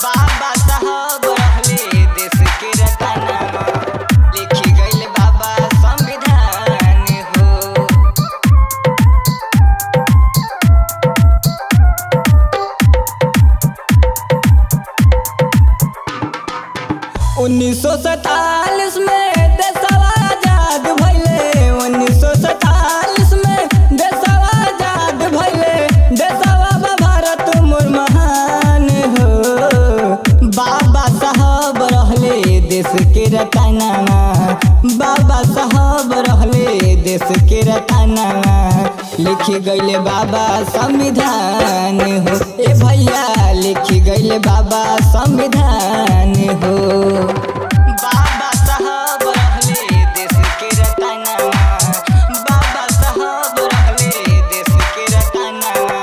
बाबा साहब रहले देश के रतनवा, लिखी गइल बाबा संविधान हो। 1947 में देशवा आजाद भइले, 1947 में देशवा आजाद भइले, देशवा बा भारत मोर महान हो। बाबा साहब रहले देश के रतनवा, बाबा साहब रहले देश के रतनवा, लिखी गइले बाबा संविधान हो। ए भैया लिखी गइले बाबा संविधान हो। बाबा साहब रहले देश के रतनवा, बाबा साहब रहले देश के रतनवा,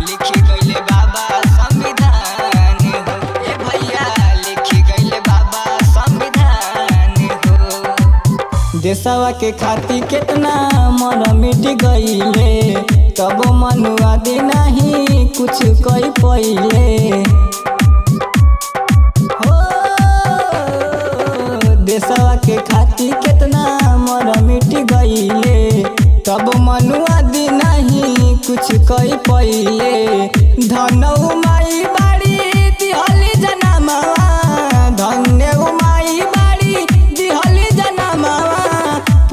लिखी गइले बाबा संविधान हो। ए भैया लिखी गइले बाबा संविधान हो। देशवा के खातिर कितना मर मिट गइले, तब मनुआ दे नहीं कुछ कई पइले हो। देशवा के खातिर कितना मर मिट गइले, तब मनुआ दे नहीं कुछ कई पइले। धनौ माई बाड़ी दिहली जनमवा, धन्य माई बाड़ी दिहली जनमवा,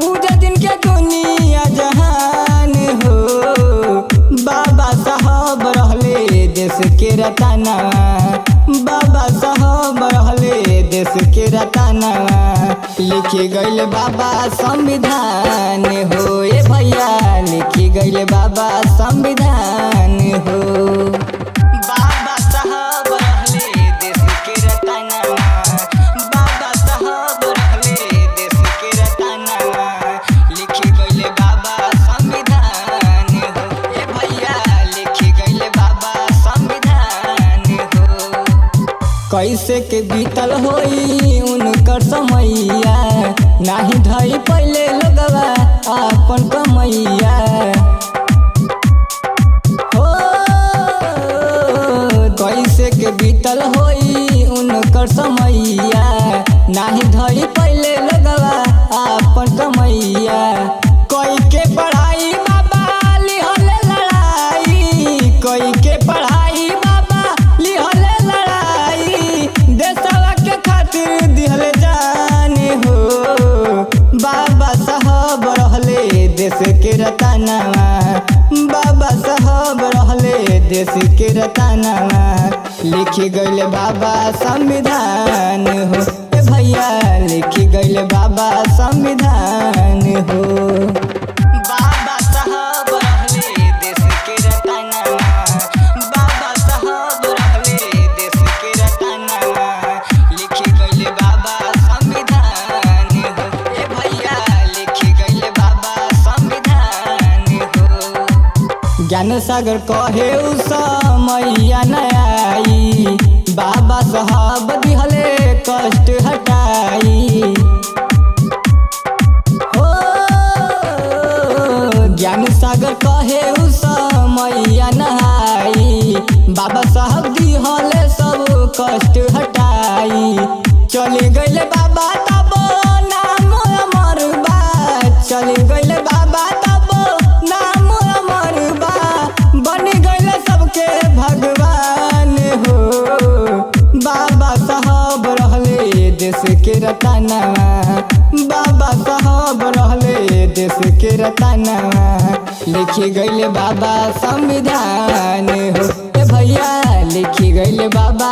पूजा दिन के दुनिया जहान हो। बाबा साहब रहले देश के रतनवा, बाबा साहब रहले देश के रतनवा, लिखी गइल बाबा संविधान हो। ए भैया लिखी गइल बाबा संविधान हो। बाबा साहब रहले देश के रतनवा, बाबा साहब रहले देश के रतनवा, लिखी गइल बाबा संविधान हो। ए भैया लिखी गइल बाबा संविधान हो। कैसे के बीतल होई उनकर समैया, नाही धई पहले लोगवा अपन कमैया हो। कैसे के बीतल होई उनकर समैया, नाही धई पहले लोगवा अपन कमैया। कोई के पढ़ाई बाबा लिहले लड़ाई, कोई के पढ़ाई बाबा लिहले लड़ाई, देशवा के खातिर दिहले जान हो। बाबा साहब रहले देश के रतनवा, बाबा साहब रहले देश के रतनवा, लिखी गइल बाबा संविधान हो। ए भैया लिखी गइल बाबा संविधान हो। बाबा साहब रहले देश के रतनवा, बाबा साहब रहले देश के रतनवा, लिखी गइल बाबा संविधान हो। ए भैया लिखी गइल बाबा संविधान हो। ज्ञान सागर कहे उ समैया न आई, बाबा साहब दिहले कष्ट हटाई हो। ज्ञान सागर कहे उ समैया न आई, बाबा साहब दिहले सब कष्ट हटाई। चली गइले बाबा तब नाम अमर बा, चली गइले बाबा तब नाम अमर बा, बन गइले सबके भगवान हो। बाबा साहब रहले देश के रतनवा, बाबा साहब रहले देश के रतनवा, लिखी गइले बाबा संविधान हो। ए भैया लिखी गइले बाबा